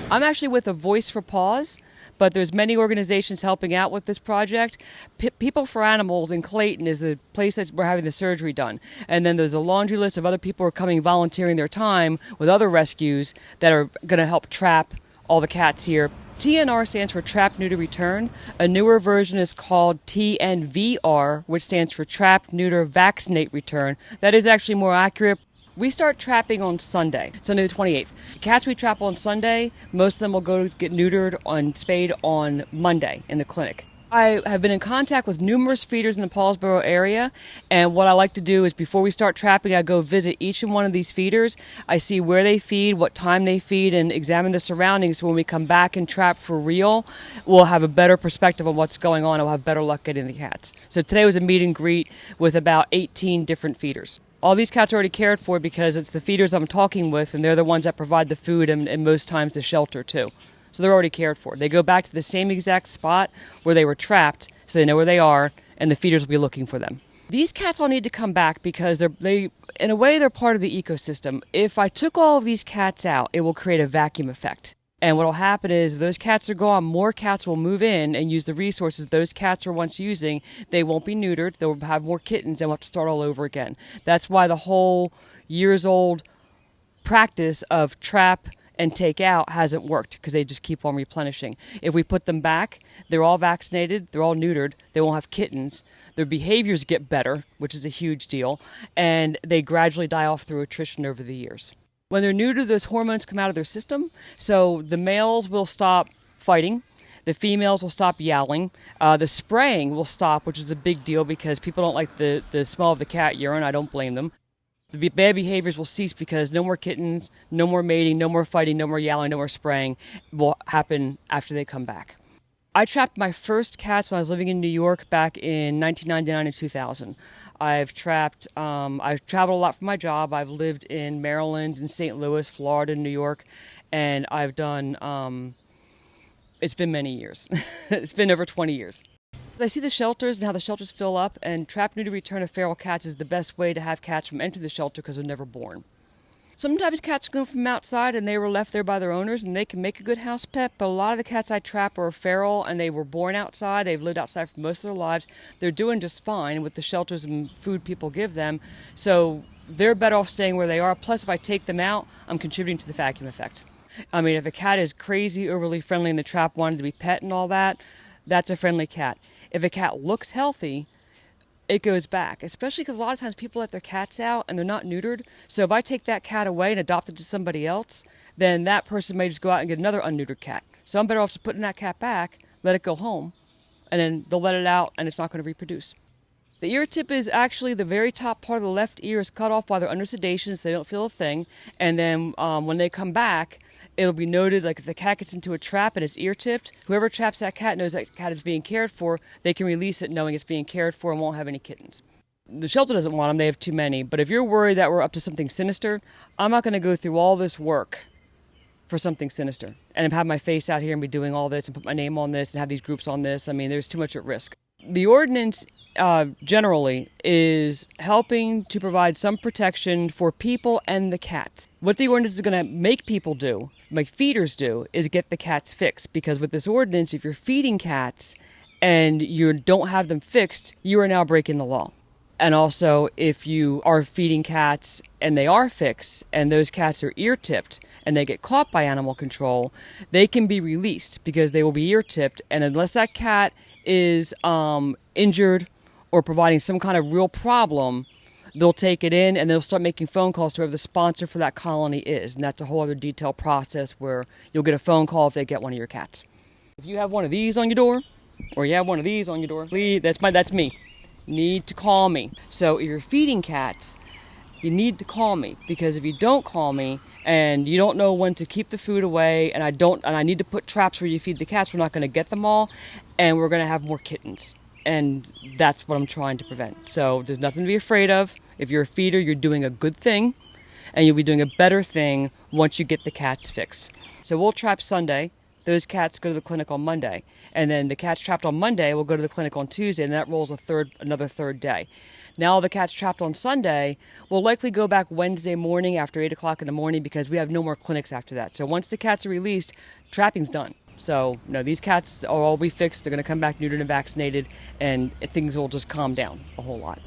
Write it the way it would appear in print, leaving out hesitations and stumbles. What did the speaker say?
I'm actually with a Voice for Paws, but there's many organizations helping out with this project. People for Animals in Clayton is the place that we're having the surgery done. And then there's a laundry list of other people who are coming volunteering their time with other rescues that are going to help trap all the cats here. TNR stands for Trap, Neuter, Return. A newer version is called TNVR, which stands for Trap, Neuter, Vaccinate, Return. That is actually more accurate. We start trapping on Sunday the 28th. Cats we trap on Sunday, most of them will go get neutered and spayed on Monday in the clinic. I have been in contact with numerous feeders in the Paulsboro area, and what I like to do is before we start trapping, I go visit each and one of these feeders. I see where they feed, what time they feed, and examine the surroundings. So when we come back and trap for real, we'll have a better perspective on what's going on. We'll have better luck getting the cats. So today was a meet and greet with about 18 different feeders. All these cats are already cared for because it's the feeders I'm talking with, and they're the ones that provide the food and most times the shelter too. So they're already cared for. They go back to the same exact spot where they were trapped, so they know where they are, and the feeders will be looking for them. These cats all need to come back because they in a way, they're part of the ecosystem. If I took all of these cats out, it will create a vacuum effect. And what will happen is if those cats are gone, more cats will move in and use the resources those cats were once using. They won't be neutered. They'll have more kittens and we'll have to start all over again. That's why the whole years-old practice of trap and take out hasn't worked because they just keep on replenishing. If we put them back, they're all vaccinated, they're all neutered, they won't have kittens. Their behaviors get better, which is a huge deal, and they gradually die off through attrition over the years. When they're neutered, those hormones come out of their system, so the males will stop fighting, the females will stop yowling, the spraying will stop, which is a big deal because people don't like the smell of the cat urine. I don't blame them. The bad behaviors will cease because no more kittens, no more mating, no more fighting, no more yowling, no more spraying will happen after they come back. I trapped my first cats when I was living in New York back in 1999 and 2000. I've traveled a lot for my job. I've lived in Maryland, in St. Louis, Florida, New York, and I've done, it's been many years. It's been over 20 years. I see the shelters and how the shelters fill up, and trap, neuter, return of feral cats is the best way to have cats from entering the shelter because they're never born. Sometimes cats come from outside and they were left there by their owners and they can make a good house pet, but a lot of the cats I trap are feral and they were born outside. They've lived outside for most of their lives. They're doing just fine with the shelters and food people give them, so they're better off staying where they are. Plus, if I take them out, I'm contributing to the vacuum effect. I mean, if a cat is crazy, overly friendly in the trap, wanted to be pet and all that, that's a friendly cat. If a cat looks healthy, it goes back, especially because a lot of times people let their cats out and they're not neutered. So if I take that cat away and adopt it to somebody else, then that person may just go out and get another unneutered cat. So I'm better off just putting that cat back, let it go home, and then they'll let it out and it's not going to reproduce. The ear tip is actually the very top part of the left ear is cut off while they're under sedation so they don't feel a thing. And then when they come back, it'll be noted, like if the cat gets into a trap and it's ear tipped, whoever traps that cat knows that cat is being cared for. They can release it knowing it's being cared for and won't have any kittens. The shelter doesn't want them, they have too many. But if you're worried that we're up to something sinister, I'm not going to go through all this work for something sinister and have my face out here and be doing all this and put my name on this and have these groups on this. I mean, there's too much at risk. The ordinance generally is helping to provide some protection for people and the cats. What the ordinance is going to make people do, like feeders do, is get the cats fixed. Because with this ordinance, if you're feeding cats and you don't have them fixed, you are now breaking the law. And also, if you are feeding cats and they are fixed and those cats are ear-tipped and they get caught by animal control, they can be released because they will be ear-tipped. And unless that cat is injured or providing some kind of real problem, they'll take it in and they'll start making phone calls to whoever the sponsor for that colony is. And that's a whole other detailed process where you'll get a phone call if they get one of your cats. If you have one of these on your door, or you have one of these on your door, please, that's me. Need to call me. So if you're feeding cats, you need to call me, because if you don't call me and you don't know when to keep the food away, and I need to put traps where you feed the cats, we're not going to get them all, and we're going to have more kittens. And that's what I'm trying to prevent. So there's nothing to be afraid of. If you're a feeder, you're doing a good thing, and you'll be doing a better thing once you get the cats fixed. So we'll trap Sunday, those cats go to the clinic on Monday. And then the cats trapped on Monday will go to the clinic on Tuesday, and that rolls another third day. Now the cats trapped on Sunday will likely go back Wednesday morning after 8 o'clock in the morning because we have no more clinics after that. So once the cats are released, trapping's done. So, no, these cats are all be fixed. They're going to come back neutered and vaccinated, and things will just calm down a whole lot.